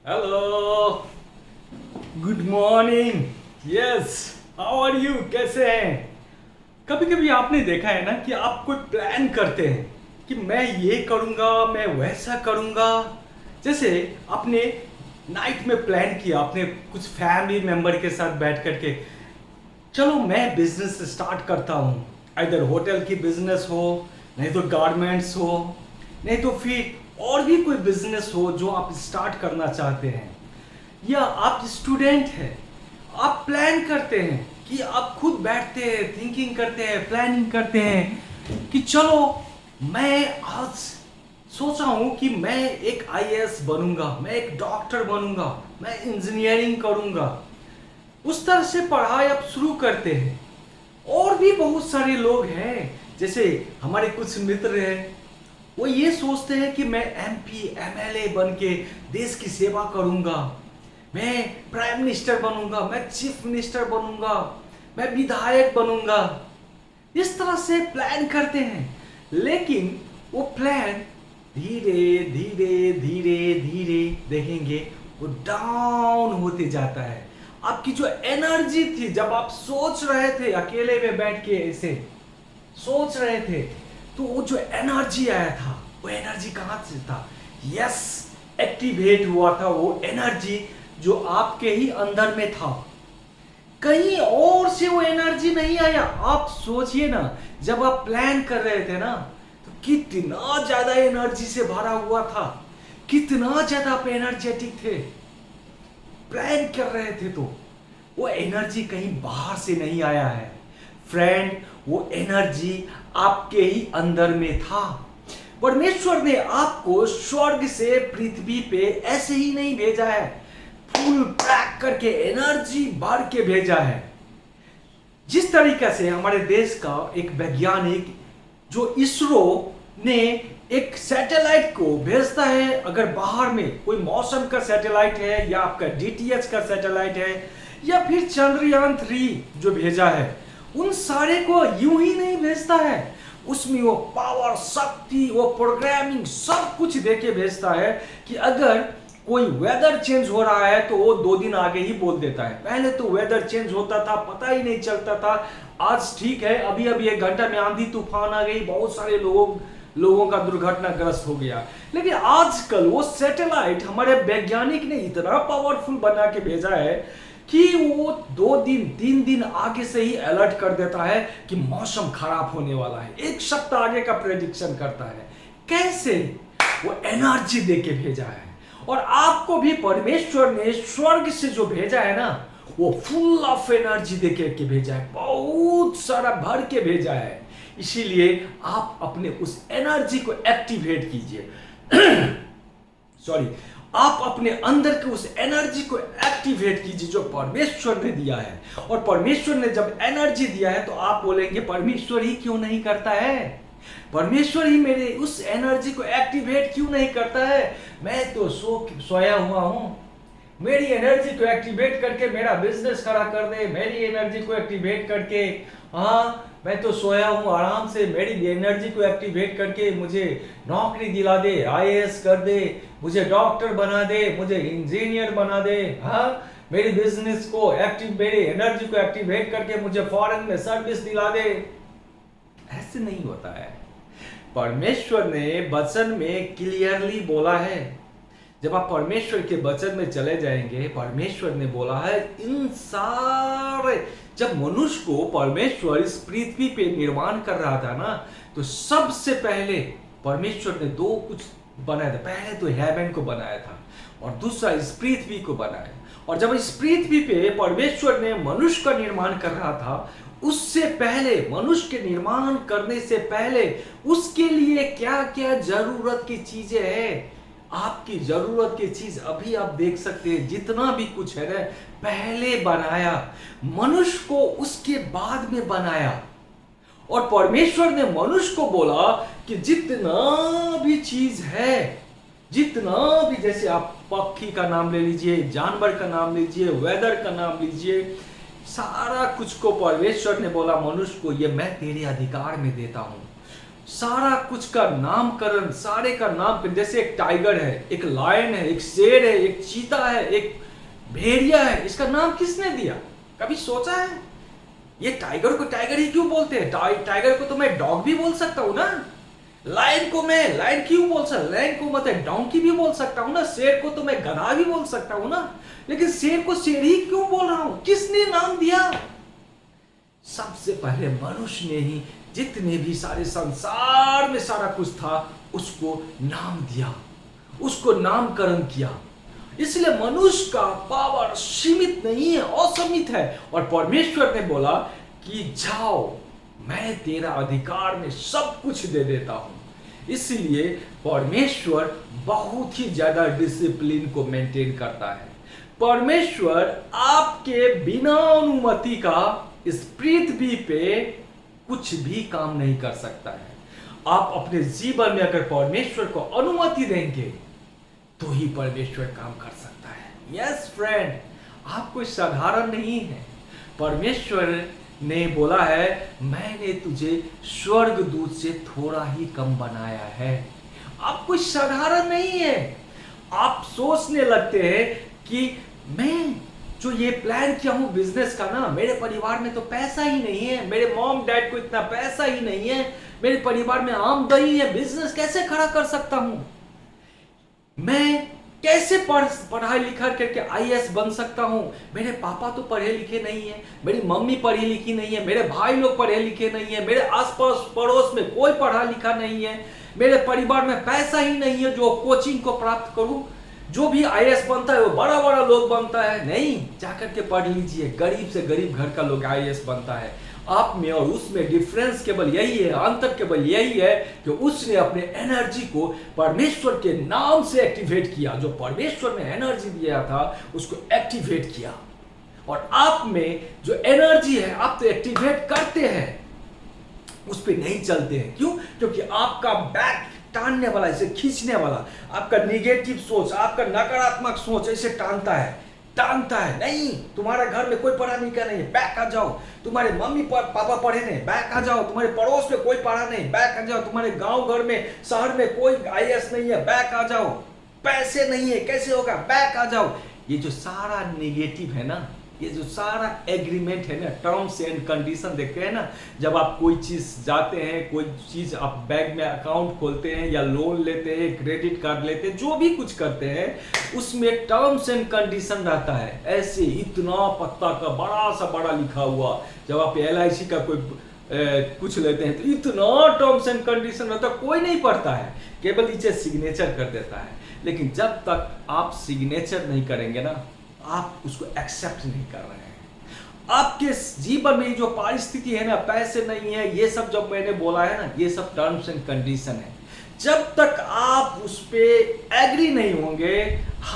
Hello, good morning. Yes, how are you? कैसे हैं? कभी कभी आपने देखा है ना कि आप कोई प्लान करते हैं कि मैं ये करूंगा, मैं वैसा करूंगा। जैसे आपने नाइट में प्लान किया, आपने कुछ फैमिली मेंबर के साथ बैठ करके, चलो मैं बिजनेस स्टार्ट करता हूँ। इधर होटल की बिजनेस हो, नहीं तो गारमेंट्स हो, नहीं तो फिर और भी कोई बिजनेस हो जो आप स्टार्ट करना चाहते हैं। या आप स्टूडेंट हैं, आप प्लान करते हैं कि आप खुद बैठते हैं, थिंकिंग करते हैं, प्लानिंग करते हैं कि चलो मैं आज सोचा हूं कि मैं एक आईएएस बनूंगा, मैं एक डॉक्टर बनूंगा, मैं इंजीनियरिंग करूंगा। उस तरह से पढ़ाई आप शुरू करते हैं। और भी बहुत सारे लोग हैं, जैसे हमारे कुछ मित्र हैं, वो ये सोचते हैं कि मैं एमपी एमएलए बन के देश की सेवा करूंगा, मैं प्राइम मिनिस्टर बनूंगा, मैं चीफ मिनिस्टर बनूंगा, मैं विधायक बनूंगा। इस तरह से प्लान करते हैं, लेकिन वो प्लान धीरे धीरे धीरे धीरे देखेंगे वो डाउन होते जाता है। आपकी जो एनर्जी थी, जब आप सोच रहे थे अकेले में बैठ के ऐसे सोच रहे थे, तो वो जो एनर्जी आया था, वो एनर्जी कहां से था? यस, एक्टिवेट हुआ था वो एनर्जी जो आपके ही अंदर में था। कहीं और से वो एनर्जी नहीं आया। आप सोचिए ना, जब आप प्लान कर रहे थे ना, तो कितना ज्यादा एनर्जी से भरा हुआ था, कितना ज्यादा आप एनर्जेटिक थे। प्लान कर रहे थे तो वो एनर्जी कहीं बाहर से नहीं आया है फ्रेंड, वो एनर्जी आपके ही अंदर में था। परमेश्वर ने आपको स्वर्ग से पृथ्वी पे ऐसे ही नहीं भेजा है, फुल पैक करके एनर्जी भर के भेजा है। जिस तरीके से हमारे देश का एक वैज्ञानिक, जो इसरो ने एक सैटेलाइट को भेजता है, अगर बाहर में कोई मौसम का सैटेलाइट है, या आपका डीटीएच का सैटेलाइट है, या फिर चंद्रयान 3 जो भेजा है, उन सारे को यूं ही नहीं भेजता है। उसमें वो पावर, शक्ति, वो प्रोग्रामिंग सब कुछ देके भेजता है कि अगर कोई वेदर चेंज हो रहा है तो वो 2 दिन आगे ही बोल देता है। पहले तो वेदर चेंज होता था, पता ही नहीं चलता था। आज ठीक है, अभी अभी 1 घंटा में आंधी तूफान आ गई, बहुत सारे लोगों का दुर्घटनाग्रस्त हो गया। लेकिन आजकल वो सैटेलाइट हमारे वैज्ञानिक ने इतना पावरफुल बना के भेजा है कि वो 2 दिन 3 दिन आगे से ही अलर्ट कर देता है कि मौसम खराब होने वाला है, 1 सप्ताह आगे का प्रेडिक्शन करता है। कैसे? वो एनर्जी दे के भेजा है। और आपको भी परमेश्वर ने स्वर्ग से जो भेजा है ना, वो फुल ऑफ एनर्जी दे के भेजा है, बहुत सारा भर के भेजा है। इसीलिए आप अपने उस एनर्जी को एक्टिवेट कीजिए। सॉरी, आप अपने अंदर के उस एनर्जी को एक्टिवेट कीजिए जो परमेश्वर ने दिया है। और परमेश्वर ने जब एनर्जी दिया है तो आप बोलेंगे परमेश्वर ही क्यों नहीं करता है, परमेश्वर ही मेरे उस एनर्जी को एक्टिवेट क्यों नहीं करता है? मैं तो सोया हुआ हूं, मेरी एनर्जी को एक्टिवेट करके मेरा बिजनेस खड़ा कर दे, मेरी एनर्जी को एक्टिवेट करके, हाँ मैं तो सोया हूँ आराम से, मेरी एनर्जी को एक्टिवेट करके मुझे नौकरी दिला दे, आईएएस कर दे, मुझे डॉक्टर बना दे, मुझे इंजीनियर बना दे, हाँ मेरी बिजनेस को मेरी एनर्जी को एक्टिवेट करके मुझे फॉरेन में सर्विस दिला दे। ऐसे नहीं होता है। परमेश्वर ने वचन में क्लियरली बोला है। जब आप परमेश्वर के वचन में चले जाएंगे, परमेश्वर ने बोला है इन सारे, जब मनुष्य को परमेश्वर इस पृथ्वी पे निर्माण कर रहा था ना, तो सबसे पहले परमेश्वर ने 2 कुछ बनाया था। पहले तो हेवन को बनाया था और दूसरा इस पृथ्वी को बनाया। और जब इस पृथ्वी पे परमेश्वर ने मनुष्य का निर्माण कर रहा था, उससे पहले, मनुष्य के निर्माण करने से पहले उसके लिए क्या क्या जरूरत की चीजें हैं, आपकी जरूरत की चीज अभी आप देख सकते हैं, जितना भी कुछ है ना, पहले बनाया मनुष्य को, उसके बाद में बनाया। और परमेश्वर ने मनुष्य को बोला कि जितना भी चीज है, जितना भी, जैसे आप पक्षी का नाम ले लीजिए, जानवर का नाम लीजिए, वेदर का नाम लीजिए, सारा कुछ को परमेश्वर ने बोला मनुष्य को, ये मैं तेरे अधिकार में देता हूं। सारा कुछ का नामकरण, सारे का नामकरण, जैसे एक टाइगर है, एक लायन है, एक शेर है, एक चीता है, एक भेड़िया है, इसका नाम किसने दिया? कभी सोचा है? ये टाइगर को टाइगर ही क्यों बोलते हैं? टाइगर को तो मैं डॉग भी बोल सकता हूं ना। लायन को मैं लायन क्यों बोल सकता? लायन को मतलब डोंकी भी बोल सकता हूं ना। शेर को तो मैं गधा भी बोल सकता हूं ना। लेकिन शेर को शेर ही क्यों बोल रहा हूं? किसने नाम दिया? सबसे पहले मनुष्य ने ही, जितने भी सारे संसार में सारा कुछ था, उसको नाम दिया, उसको नामकरण किया। इसलिए मनुष्य का पावर सीमित नहीं है, असीमित है। और परमेश्वर ने बोला कि जाओ, मैं तेरा अधिकार में सब कुछ दे देता हूं। इसलिए परमेश्वर बहुत ही ज्यादा डिसिप्लिन को मेंटेन करता है। परमेश्वर आपके बिना अनुमति का इस पृथ्वी पे कुछ भी काम नहीं कर सकता है। आप अपने जीवन में अगर परमेश्वर को अनुमति देंगे तो ही परमेश्वर काम कर सकता है। यस फ्रेंड, आप कोई साधारण नहीं है। परमेश्वर ने बोला है, मैंने तुझे स्वर्गदूत से थोड़ा ही कम बनाया है। आप कोई साधारण नहीं है। आप सोचने लगते हैं कि मैं जो ये प्लान किया हूं बिजनेस का ना, मेरे परिवार में तो पैसा ही नहीं है, मेरे मॉम डैड को इतना पैसा ही नहीं है, मेरे परिवार में आमदनी है, बिजनेस कैसे खड़ा कर सकता हूं? मैं कैसे पढ़ाई लिखा करके आईएएस बन सकता हूं? मेरे पापा तो पढ़े लिखे नहीं है, मेरी मम्मी पढ़ी लिखी नहीं है, मेरे भाई लोग पढ़े लिखे नहीं है, मेरे आसपास पड़ोस में कोई पढ़ा लिखा नहीं है, मेरे परिवार में पैसा ही नहीं है जो कोचिंग को प्राप्त करूं। जो भी आईएएस बनता है वो बड़ा बड़ा लोग बनता है। नहीं, जाकर के पढ़ लीजिए, गरीब से गरीब घर का लोग आईएएस बनता है। आप में और उसमें डिफरेंस केवल यही है, अंतर केवल यही है कि उसने अपने एनर्जी को परमेश्वर के नाम से एक्टिवेट किया। जो परमेश्वर ने एनर्जी दिया था उसको एक्टिवेट किया। और आप में जो एनर्जी है, आप तो एक्टिवेट करते हैं, उस पर नहीं चलते हैं। क्यों? क्योंकि आपका बैक टानने वाला, इसे खींचने वाला, आपका निगेटिव सोच, आपका नकारात्मक सोच इसे टानता है नहीं। तुम्हारा घर में कोई पढ़ा लिखा नहीं है, बैक आ जाओ। तुम्हारे मम्मी पापा पढ़े नहीं, बैक आ जाओ। तुम्हारे पड़ोस में कोई पढ़ा नहीं, बैक आ जाओ। तुम्हारे गांव घर में, शहर में कोई आईएएस नहीं है, बैक आ जाओ। पैसे नहीं है, कैसे होगा, बैक आ जाओ। ये जो सारा निगेटिव है ना, ये जो सारा एग्रीमेंट है ना, टर्म्स एंड कंडीशन देखते हैं ना, जब आप कोई चीज जाते हैं, कोई चीज आप बैंक में अकाउंट खोलते हैं या लोन लेते हैं, क्रेडिट कार्ड लेते हैं, जो भी कुछ करते हैं, उसमें टर्म्स एंड कंडीशन रहता है। ऐसे इतना पत्ता का बड़ा सा बड़ा लिखा हुआ। जब आप एलआईसी का कोई कुछ लेते हैं तो इतना टर्म्स एंड कंडीशन रहता है, कोई नहीं पढ़ता है, केवल नीचे सिग्नेचर कर देता है। लेकिन जब तक आप सिग्नेचर नहीं करेंगे ना, आप उसको एक्सेप्ट नहीं कर रहे हैं। आपके जीवन में जो परिस्थिति है ना, पैसे नहीं है, ये सब जब मैंने बोला है ना, ये सब टर्म्स एंड कंडीशन है। जब तक आप उस पे एग्री नहीं होंगे,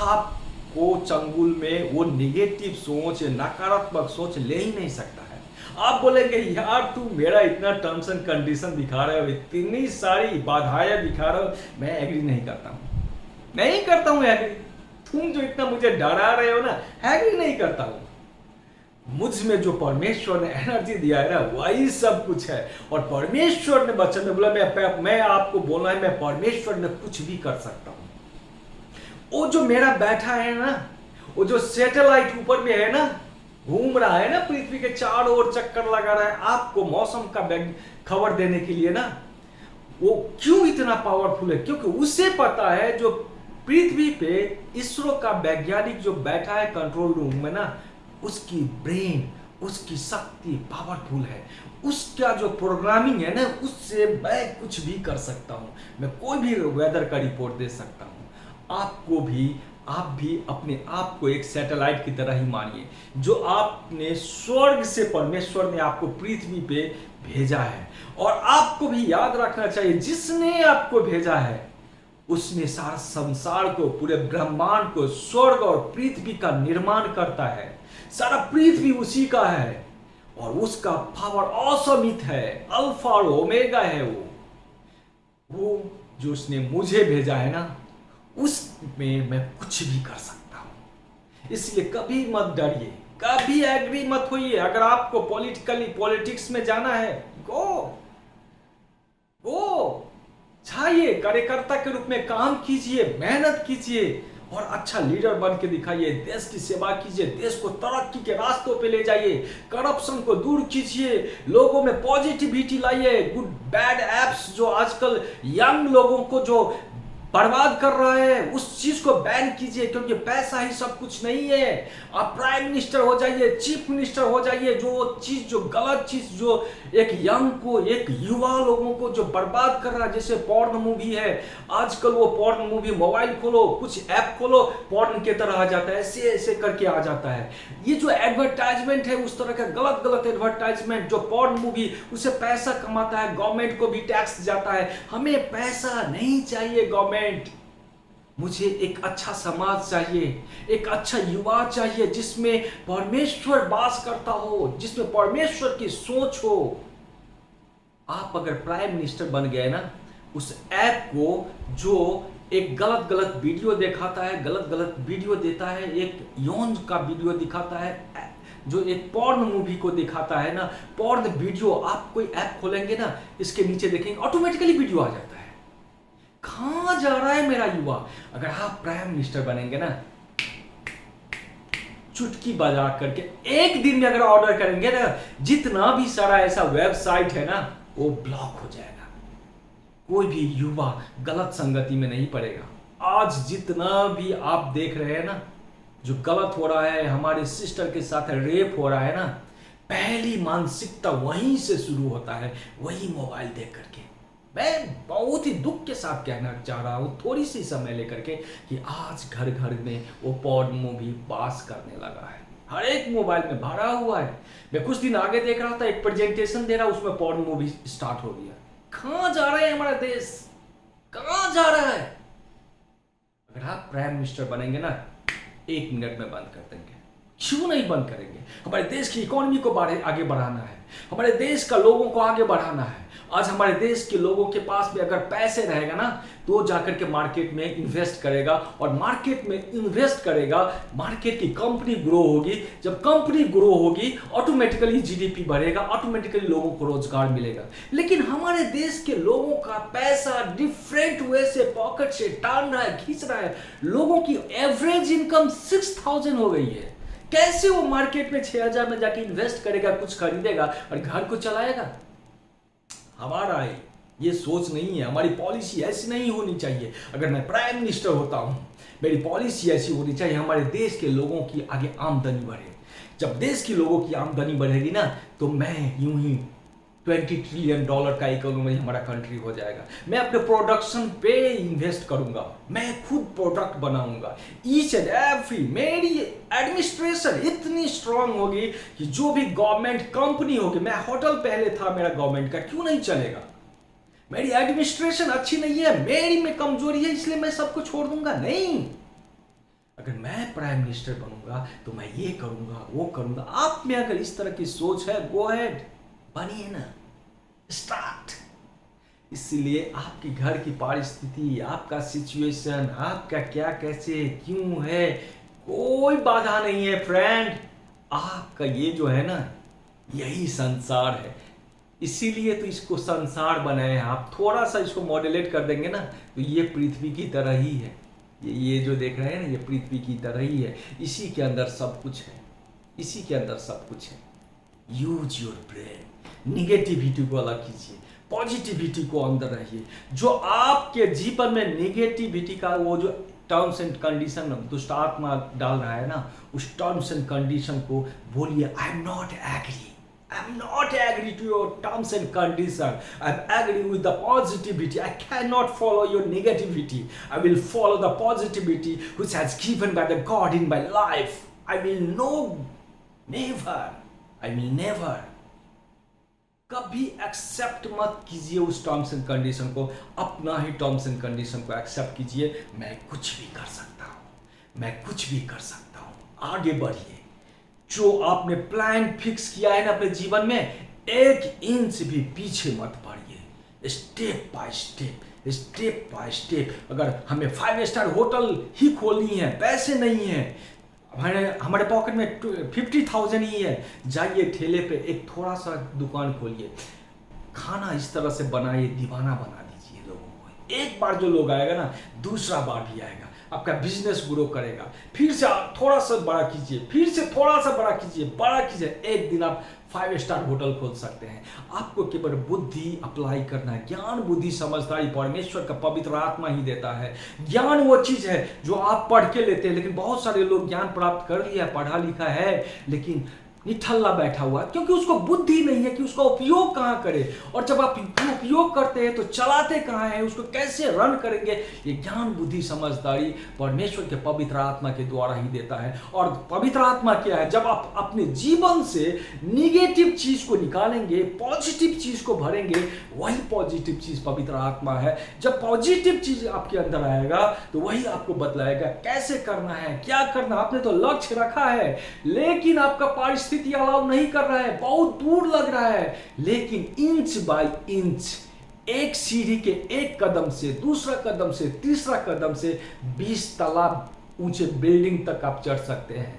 आपको चंगुल में वो निगेटिव सोच, नकारात्मक सोच ले ही नहीं सकता है। आप बोलेंगे, यार तू मेरा इतना टर्म्स एंड कंडीशन दिखा रहे हो, इतनी सारी बाधाएं दिखा रहे हो, मैं एग्री नहीं करता हूं, नहीं करता हूं एग्री। तुम जो इतना मुझे डरा रहे हो ना, एग्री नहीं करता हूं। मुझ में जो परमेश्वर ने एनर्जी दिया है ना, वही सब कुछ है। और परमेश्वर ने वचन में बोला, मैं आपको बोला है, मैं परमेश्वर में कुछ भी कर सकता हूं। वो जो मेरा बैठा है ना, वो जो सैटेलाइट ऊपर में है ना, घूम रहा है ना, पृथ्वी के चारों ओर चक्कर लगा रहा है आपको मौसम का खबर देने के लिए ना, वो क्यों इतना पावरफुल है? क्योंकि उसे पता है, जो पृथ्वी पे इसरो का वैज्ञानिक जो बैठा है कंट्रोल रूम में ना, उसकी ब्रेन, उसकी शक्ति पावरफुल है। उसका जो प्रोग्रामिंग है ना, उससे मैं कुछ भी कर सकता हूं। मैं कोई भी वेदर का रिपोर्ट दे सकता हूं। आप भी अपने आप को एक सैटेलाइट की तरह ही मानिए, जो आपने स्वर्ग से परमेश्वर ने आपको पृथ्वी पे भेजा है। और आपको भी याद रखना चाहिए, जिसने आपको भेजा है उसने सारा संसार को, पूरे ब्रह्मांड को, स्वर्ग और पृथ्वी का निर्माण करता है। सारा पृथ्वी उसी का है और उसका पावर असीमित है, अल्फा और ओमेगा है। वो जो उसने मुझे भेजा है ना, उसमें मैं कुछ भी कर सकता हूं। इसलिए कभी मत डरिए, कभी एग्री मत होइए। अगर आपको पॉलिटिक्स में जाना है, गो, दिखाइए, कार्यकर्ता के रूप में काम कीजिए, मेहनत कीजिए और अच्छा लीडर बन के दिखाइए। देश की सेवा कीजिए, देश को तरक्की के रास्तों पे ले जाइए, करप्शन को दूर कीजिए, लोगों में पॉजिटिविटी लाइए। गुड बैड एप्स जो आजकल यंग लोगों को जो बर्बाद कर रहा है उस चीज को बैन कीजिए, क्योंकि पैसा ही सब कुछ नहीं है। आप प्राइम मिनिस्टर हो जाइए, चीफ मिनिस्टर हो जाइए। जो चीज, जो गलत चीज जो एक यंग को, एक युवा लोगों को जो बर्बाद कर रहा है, जैसे पॉर्न मूवी है आजकल, वो पॉर्न मूवी मोबाइल खोलो, कुछ ऐप खोलो, पॉर्न की तरह आ जाता है, ऐसे ऐसे करके आ जाता है। ये जो एडवर्टाइजमेंट है, उस तरह का गलत गलत एडवर्टाइजमेंट, जो पॉर्न मूवी, उससे पैसा कमाता है, गवर्नमेंट को भी टैक्स जाता है। हमें पैसा नहीं चाहिए गवर्नमेंट, मुझे एक अच्छा समाज चाहिए, एक अच्छा युवा चाहिए जिसमें परमेश्वर वास करता हो, जिसमें परमेश्वर की सोच हो। आप अगर प्राइम मिनिस्टर बन गए ना, उस ऐप को जो एक गलत गलत वीडियो दिखाता है, गलत गलत वीडियो देता है, एक यौन का वीडियो दिखाता है, जो एक पॉर्न मूवी को दिखाता है ना, पॉर्न वीडियो, आप कोई ऐप खोलेंगे ना, इसके नीचे देखेंगे ऑटोमेटिकली वीडियो आ जाता है। कहां जा रहा है मेरा युवा? अगर आप प्राइम मिनिस्टर बनेंगे ना, चुटकी बजा करके एक दिन में अगर ऑर्डर करेंगे ना, जितना भी सारा ऐसा वेबसाइट है ना, वो ब्लॉक हो जाएगा। कोई भी युवा गलत संगति में नहीं पड़ेगा। आज जितना भी आप देख रहे हैं ना, जो गलत हो रहा है, हमारे सिस्टर के साथ रेप हो रहा है ना, पहली मानसिकता वहीं से शुरू होता है, वही मोबाइल देख करके। मैं बहुत ही दुख के साथ कहना चाह रहा हूँ, थोड़ी सी समय लेकर के, कि आज घर घर में वो पॉर्न मूवी पास करने लगा है, हर एक मोबाइल में भरा हुआ है। मैं कुछ दिन आगे देख रहा था, एक प्रेजेंटेशन दे रहा, उसमें पॉर्न मूवी स्टार्ट हो गया। कहां जा रहा है हमारा देश? कहां जा रहा है? अगर आप प्राइम मिनिस्टर बनेंगे ना, 1 मिनट में बंद कर देंगे। क्यों नहीं बंद करेंगे? हमारे देश की इकोनॉमी को आगे बढ़ाना है, हमारे देश का लोगों को आगे बढ़ाना है। आज हमारे देश के लोगों के पास में अगर पैसे रहेगा ना, तो जाकर के मार्केट में इन्वेस्ट करेगा, और मार्केट में इन्वेस्ट करेगा, मार्केट की कंपनी ग्रो होगी। जब कंपनी ग्रो होगी, ऑटोमेटिकली जीडीपी बढ़ेगा, ऑटोमेटिकली लोगों को रोजगार मिलेगा। लेकिन हमारे देश के लोगों का पैसा डिफरेंट वे से पॉकेट से टान रहा है, खींच रहा है। लोगों की एवरेज इनकम 6000 हो गई है। कैसे वो मार्केट में 6000 में जाके इन्वेस्ट करेगा, कुछ खरीदेगा और घर को चलाएगा? हमारा ये सोच नहीं है, हमारी पॉलिसी ऐसी नहीं होनी चाहिए। अगर मैं प्राइम मिनिस्टर होता हूं, मेरी पॉलिसी ऐसी होनी चाहिए, हमारे देश के लोगों की आगे आमदनी बढ़े। जब देश के लोगों की आमदनी बढ़ेगी ना, तो मैं यूं ही $20 ट्रिलियन का इकोनॉमी हमारा कंट्री हो जाएगा। मैं अपने प्रोडक्शन पे इन्वेस्ट करूंगा, मैं खुद प्रोडक्ट बनाऊंगा। ईच एंड एवरी, मेरी एडमिनिस्ट्रेशन इतनी स्ट्रांग होगी कि जो भी गवर्नमेंट कंपनी होगी, मैं होटल पहले था मेरा गवर्नमेंट का, क्यों नहीं चलेगा? मेरी एडमिनिस्ट्रेशन अच्छी नहीं है, मेरी में कमजोरी है, इसलिए मैं सबको छोड़ दूंगा? नहीं। अगर मैं प्राइम मिनिस्टर बनूंगा तो मैं ये करूंगा, वो करूंगा। आप में अगर इस तरह की सोच है, गो अहेड, बनिए ना, स्टार्ट। इसलिए आपके घर की परिस्थिति, आपका सिचुएशन, आपका क्या, कैसे, क्यों है, कोई बाधा नहीं है फ्रेंड। आपका ये जो है ना, यही संसार है। इसीलिए तो इसको संसार बनाए हैं। आप थोड़ा सा इसको मॉड्यूलेट कर देंगे ना, तो ये पृथ्वी की तरह ही है। ये जो देख रहे हैं ना, ये पृथ्वी की तरह ही है। इसी के अंदर सब कुछ है, इसी के अंदर सब कुछ है। Use your brain. निगेटिविटी को अलग कीजिए, पॉजिटिविटी को अंदर रहिए। जो आपके जीवन में निगेटिविटी का वो जो टर्म्स एंड कंडीशन दुष्ट आत्मा डाल रहा है ना, उस टर्म्स एंड कंडीशन को बोलिए, I am not agree, I am not agree to your terms and conditions. I am agree with the positivity. I cannot follow your negativity. I will follow the positivity which has given by the God in my life. I will never कभी accept मत कीजिए उस terms and condition को। अपना ही terms and condition को accept कीजिए। मैं कुछ भी कर सकता हूँ, मैं कुछ भी कर सकता हूँ। आगे बढ़िए। जो आपने प्लान फिक्स किया है ना अपने जीवन में, 1 इंच भी पीछे मत पड़िए। Step by step, step by step. अगर हमें 5 स्टार होटल ही खोलनी है, पैसे नहीं है, हमारे पॉकेट में 50,000 ही है, जाइए ठेले पे एक थोड़ा सा दुकान खोलिए, खाना इस तरह से बनाइए, दीवाना बना दीजिए लोगों को। एक बार जो लोग आएगा ना, दूसरा बार भी आएगा, आपका बिजनेस ग्रो करेगा। फिर से आप थोड़ा सा बड़ा कीजिए, फिर से थोड़ा सा बड़ा कीजिए, बड़ा कीजिए, एक दिन आप 5 स्टार होटल खोल सकते हैं। आपको केवल बुद्धि अप्लाई करना है। ज्ञान बुद्धि समझदारी परमेश्वर का पवित्र आत्मा ही देता है। ज्ञान वो चीज है जो आप पढ़ के लेते हैं, लेकिन बहुत सारे लोग ज्ञान प्राप्त कर लिया, पढ़ा लिखा है, लेकिन निठल्ला बैठा हुआ, क्योंकि उसको बुद्धि नहीं है कि उसका उपयोग कहाँ करे। और जब आप उपयोग करते हैं तो चलाते कहाँ हैं, उसको कैसे रन करेंगे, ये ज्ञान बुद्धि समझदारी परमेश्वर के पवित्र आत्मा के द्वारा ही देता है। और पवित्र आत्मा क्या है? जब आप अपने जीवन से निगेटिव चीज को निकालेंगे, पॉजिटिव चीज को भरेंगे, वही पॉजिटिव चीज पवित्र आत्मा है। जब पॉजिटिव चीज आपके अंदर आएगा तो वही आपको बतलाएगा कैसे करना है, क्या करना। आपने तो लक्ष्य रखा है, लेकिन आपका परिस्थिति अलाउ नहीं कर रहा है, बहुत दूर लग रहा है, लेकिन इंच बाय इंच, एक सीढ़ी के एक कदम से दूसरा कदम से तीसरा कदम से 20 तला ऊंचे बिल्डिंग तक आप चढ़ सकते हैं।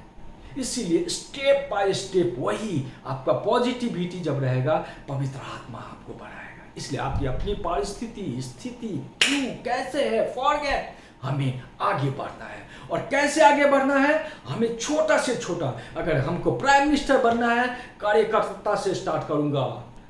इसीलिए स्टेप बाय स्टेप वही आपका पॉजिटिविटी जब रहेगा, पवित्र आत्मा आपको बढ़ाएगा। इसलिए आपकी अपनी परिस्थिति स्थिति क्यों कैसे है फॉरगेट, हमें आगे बढ़ना है। और कैसे आगे बढ़ना है? हमें छोटा से छोटा, अगर हमको प्राइम मिनिस्टर बनना है, कार्यकर्ता से स्टार्ट करूंगा,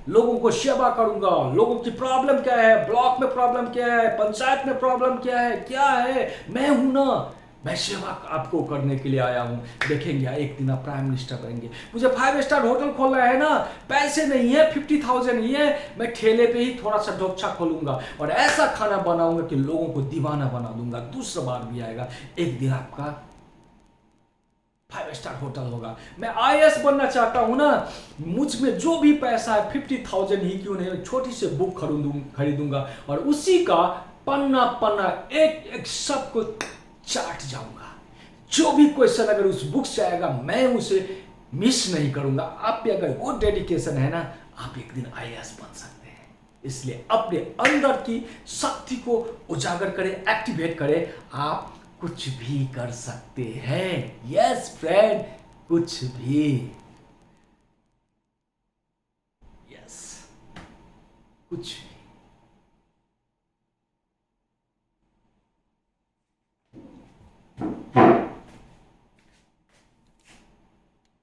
लोगों को सेवा करूंगा, लोगों की प्रॉब्लम क्या है, ब्लॉक में प्रॉब्लम क्या है, पंचायत में प्रॉब्लम क्या है, मैं हूं ना, मैं सेवा आपको करने के लिए आया हूं। देखेंगे एक दिन आप प्राइम मिनिस्टर बनेंगे। मुझे 5 स्टार होटल खोलना है ना, पैसे नहीं है, 50,000 नहीं है, मैं ठेले पे ही थोड़ा सा ढोकछा खोलूंगा और ऐसा खाना बनाऊंगा कि लोगों को दीवाना बना दूंगा। दूसरा बार भी आएगा, एक दिन आपका 5 स्टार होटल होगा। मैं IAS बनना चाहता हूं ना, मुझ में जो भी पैसा है 50,000 ही क्यों नहीं, छोटी सी बुक खरीदूंगा और उसी का पन्ना पन्ना एक एक सबको चाट जाऊंगा। जो भी क्वेश्चन अगर उस बुक से आएगा मैं उसे मिस नहीं करूंगा। आप भी अगर वो डेडिकेशन है ना, आप एक दिन IAS बन सकते हैं। इसलिए अपने अंदर की शक्ति को उजागर करें, एक्टिवेट करें, आप कुछ भी कर सकते हैं। यस फ्रेंड, कुछ भी। यस, कुछ